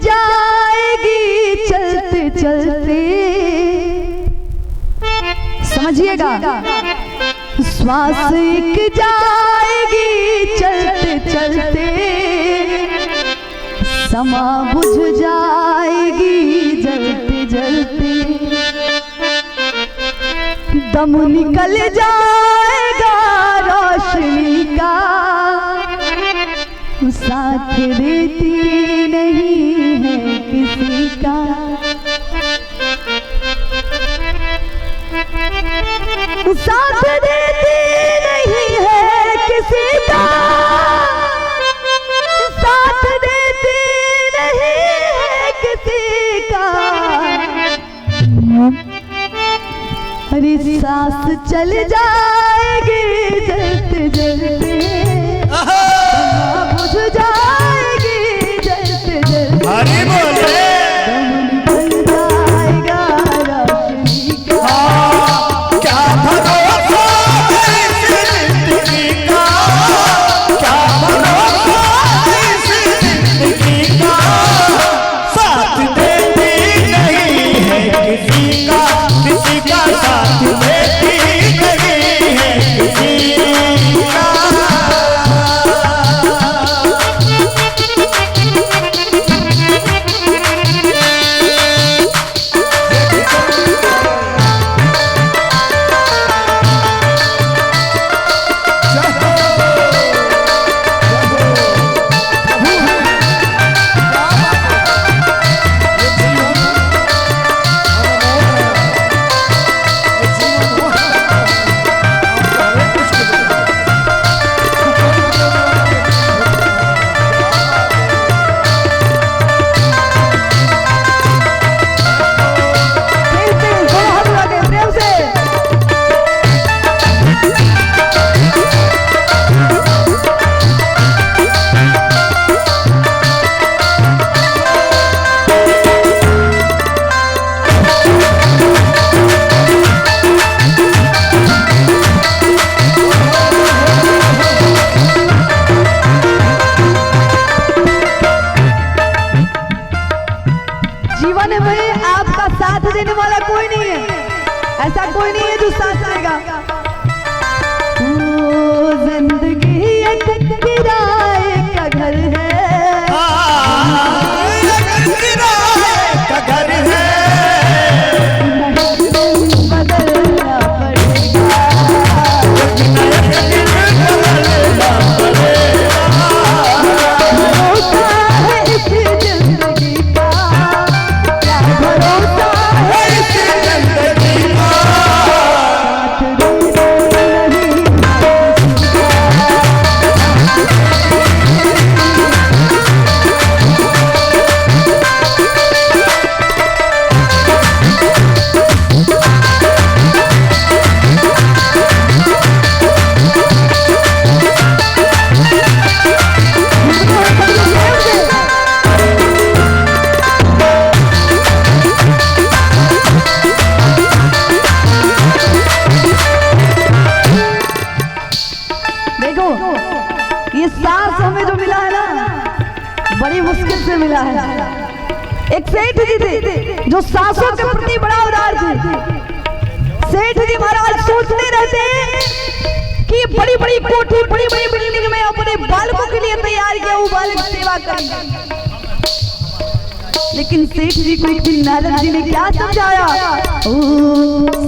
जाएगी चलते चलते, समझिएगा, श्वास एक जाएगी चलते चलते, समा बुझ जाएगी जलते जलते, दम निकल जाएगा रोशनी का, साथ देती नहीं है किसी का, साथ देती नहीं है किसी का, साथ देती नहीं है किसी का, अरे सांस चल जाएगी जलते जलते, बुझ जाएगी जलते जलते, हरि बोले दम निकल जाएगा रोशनी का, क्या भरोसा इस जिंदगी का, क्या भरोसा इस जिंदगी का, साथ देती नहीं है किसी का, किसी का साथ देती नहीं है किसी का। जीवन में आपका साथ देने वाला कोई नहीं है, ऐसा कोई नहीं है जो साथ देगा। जिंदगी एक किराए का घर है, किराए का घर है, बदलना पड़ेगा, भरोसा है इस जिंदगी का, क्या भरोसा है इस जिंदगी का, साथ देना नहीं देखो, ये सांस हमें जो मिला है ना, बड़ी मुश्किल से मिला है। एक सेठ जी थे जो सांसों के प्रति बड़ा उदार थे। सेठ जी महाराज सोचते रहते कि बड़ी बड़ी कोठी, बड़ी बड़ी बिल्डिंग में अपने बालकों के लिए तैयार किया वो बालक सेवा करेंगे। लेकिन सेठ जी को एक दिन नारद जी ने क्या समझाया, ओ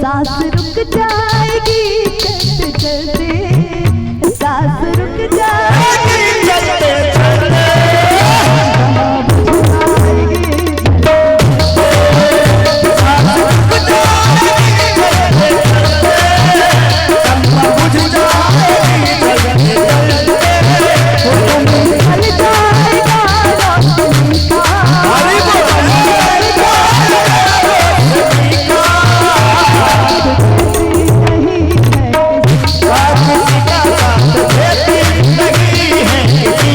सांस रुक जाएगी चलते चलते, सांस रुक जाएगी चलते चलते, किसी का साथ देती नहीं है किसी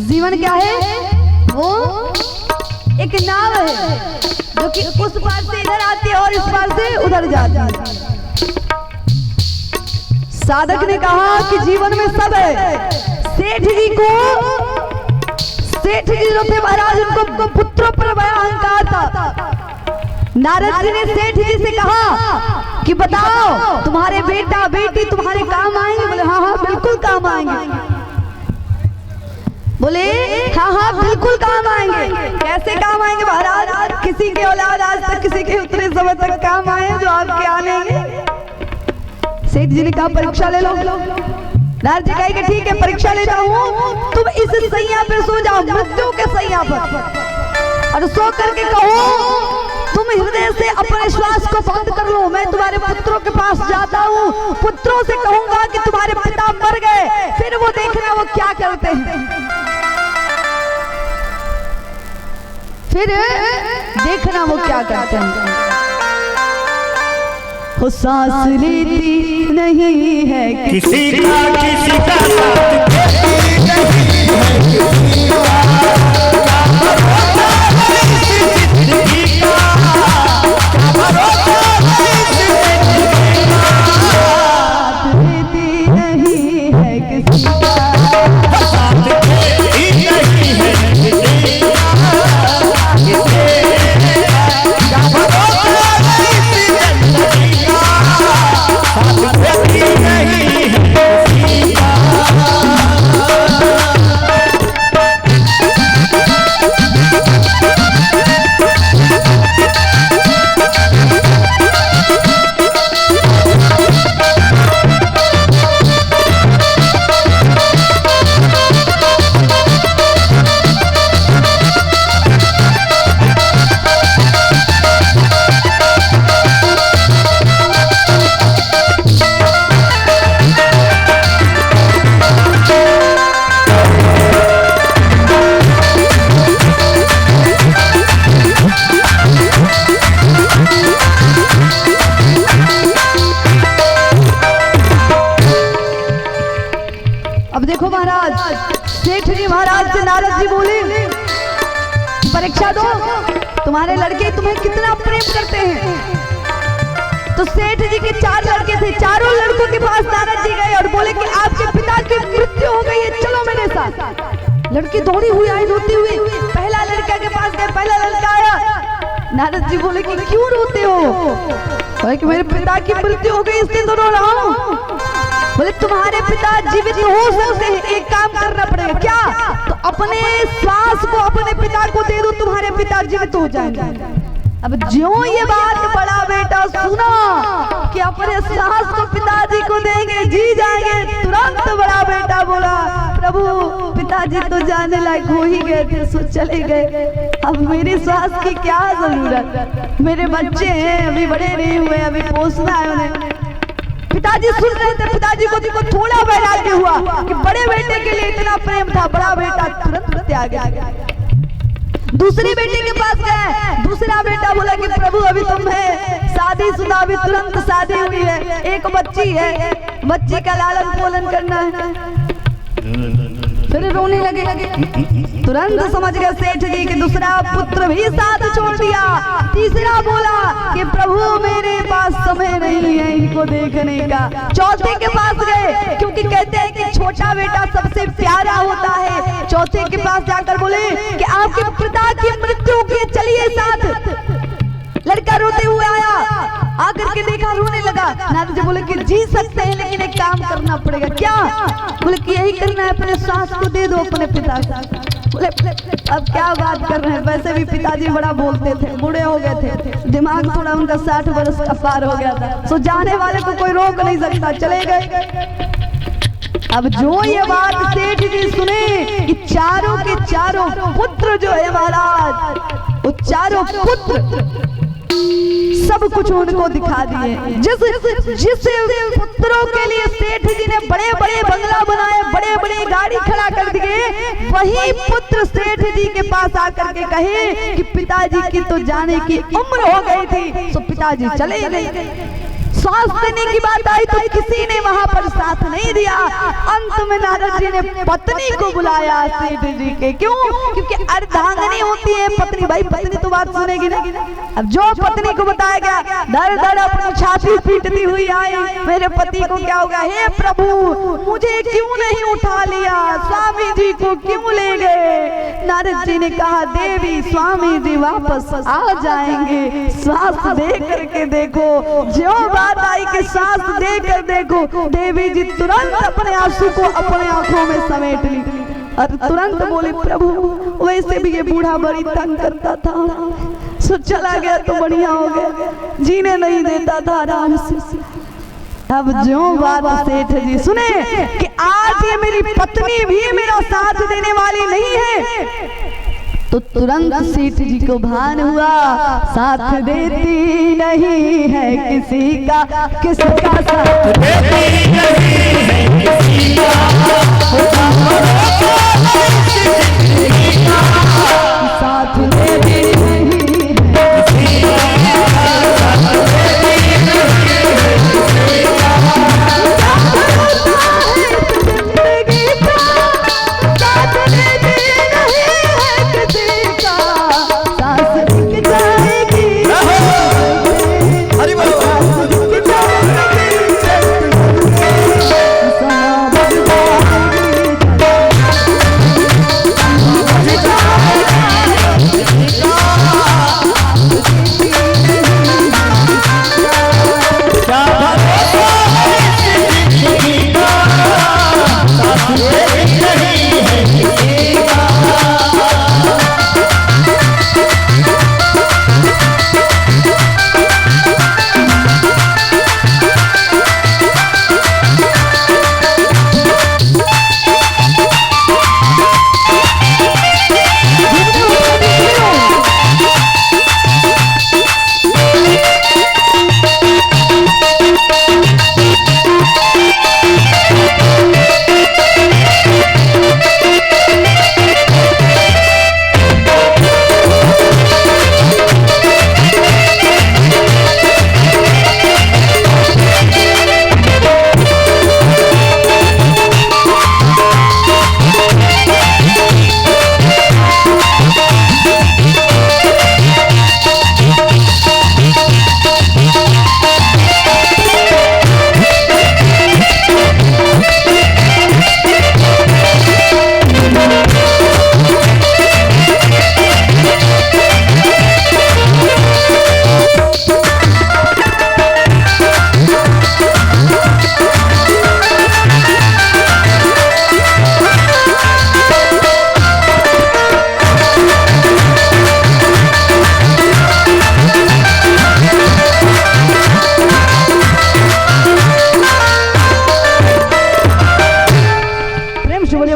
जीवन क्या है? वो एक नाव है जो कि उस पार से इधर आती है और इस पार से उधर जाती है। साधक ने कहा कि जीवन में सब है। सेठ जी जो थे महाराज, उनको पुत्रों पर बड़ा अहंकार था। नारद जी ने सेठ जी से कहा कि बताओ तुम्हारे बेटा बेटी तुम्हारे काम आएंगे? बोले हाँ हाँ बिल्कुल काम आएंगे। बोले हाँ हाँ बिल्कुल काम आएंगे। कैसे काम आएंगे महाराज? किसी के औलाद आज तक किसी के उतने समय तक काम आए जो आपके आने। सेठ जी ने कहा परीक्षा ले लो। नारद जी कहे कि ठीक है परीक्षा लेता हूँ, तुम इस सैया पे सो जाओ, मृत्यु के सैया पर, और सो करके कहो तुम हृदय से अपने श्वास को बंद कर लो। मैं तुम्हारे पुत्रों के पास जाता हूँ, पुत्रों से कहूंगा कि तुम्हारे पिता मर गए, फिर वो देखना वो क्या करते हैं, फिर देखना वो क्या करते हैं। वो सांस लेती नहीं है किसी का साथ परीक्षा दो, तुम्हारे लड़के तुम्हें कितना प्रेम करते हैं। तो सेठ जी के 4 लड़के थे, चारों लड़कों के पास नारद जी गए और बोले कि आपके पिता की मृत्यु हो गई है, चलो मेरे साथ। लड़की दौड़ी हुई आई रोती हुई, पहला लड़का के पास गए, पहला लड़का आया। नारद जी बोले कि क्यों रोते हो? बोले कि मेरे पिता की मृत्यु हो गई इसलिए तो रो रहा हूँ। बोले तुम्हारे पिता जीवित हो सकते हैं, एक काम करना पड़ेगा। क्या? तो अपने श्वास को अपने पिता को दे दो, तुम्हारे पिता जीवित हो जाएंगे। अब ज्यों ये बात बड़ा बेटा सुना कि अपने श्वास को पिताजी को देंगे, जी जाएंगे, तुरंत बड़ा बेटा बोला प्रभु पिताजी तो जाने लायक हो ही गए थे, सो चले गए, अब मेरी श्वास की क्या जरूरत, मेरे बच्चे हैं अभी बड़े नहीं हुए, अभी पोसना है उन्हें। पिताजी सुन रहे थे, पिताजी को थोड़ा वैराग्य हुआ कि बड़े बेटे के लिए इतना प्रेम था, बड़ा बेटा तुरंत त्याग गया। दूसरे बेटे के पास गए, दूसरा बेटा बोला कि प्रभु अभी तुम है शादीशुदा, अभी तुरंत शादी हुई है, एक बच्ची है, बच्ची का लालन पालन करना है। फिर रोने लगे, तुरंत समझ गए सेठ जी कि दूसरा पुत्र भी साथ छोड़ दिया। तीसरा बोला कि प्रभु मेरे पास समय नहीं है इनको देखने का। चौथे के पास गए, क्योंकि कहते हैं कि छोटा बेटा सबसे प्यारा होता है। चौथे के पास जाकर बोले कि आपके पिता की मृत्यु की, चलिए साथ। लड़का रोते हुए आया, आकर के देखा रोने लगा। नारद जी बोले कि जी सकते हैं लेकिन एक काम करना पड़ेगा। क्या? बोले कि यही करना है, अपने सास को दे दो अपने पिता को। बोले अब क्या बात कर रहे हैं, वैसे भी पिताजी बड़ा बोलते थे, बूढ़े हो गए थे, दिमाग थोड़ा उनका 60 वर्ष का पार हो गया था, तो जाने वाले को कोई रोक नहीं सकता, चले गए। अब जो ये बात सेठ जी सुने कि चारों के चारों पुत्र जो है महाराज, वो चारों पुत्र सब कुछ उनको दिखा दिए। जिस पुत्रों के लिए सेठ जी ने बड़े बड़े बंगला बनाए, बड़े बड़े गाड़ी खड़ा कर दिए, वही पुत्र सेठ जी के पास आकर के कहे कि पिताजी की तो जाने की उम्र हो गई थी, तो पिताजी चले गए। श्वास देने की बात आई तो किसी ने वहां पर साथ नहीं दिया। अंत में नारद जी ने पत्नी को बुलाया सेठ जी के। क्यों? क्योंकि अर्धांगिनी होती है पत्नी। भाई पत्नी तो बात सुनेगी ना। अब जो पत्नी को बताया गया, धड़ धड़ अपनी छाती पीटती हुई आई, मेरे पति को क्या होगा? हे प्रभु, मुझे क्यों नहीं उठा लिया? स्वामी जी को क्यों ले गए? नारद जी ने कहा, देवी स्वामी जी वापस आ जाएंगे, सांस दे करके देखो। जो बात आई कि सांस दे कर देखो, देवी जी तुरंत अपने आंसू को अपने आंखों में समेट ली और तुरंत बोले, प्रभु वैसे भी ये बूढ़ा बड़ी तंग करता था, सो चला गया तो बढ़िया हो गया, जीने नहीं देता था आराम से। अब जो बात सेठ जी सुने कि आज ये मेरी पत्नी भी मेरा साथ देने वाली नहीं है, तो तुरंत सेठ जी को भान हुआ, साथ देती नहीं है किसी का, किसका साथ देती नहीं है किसी का, साथ देती नहीं है किसी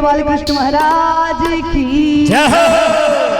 बालकृष्ण महाराज की जय।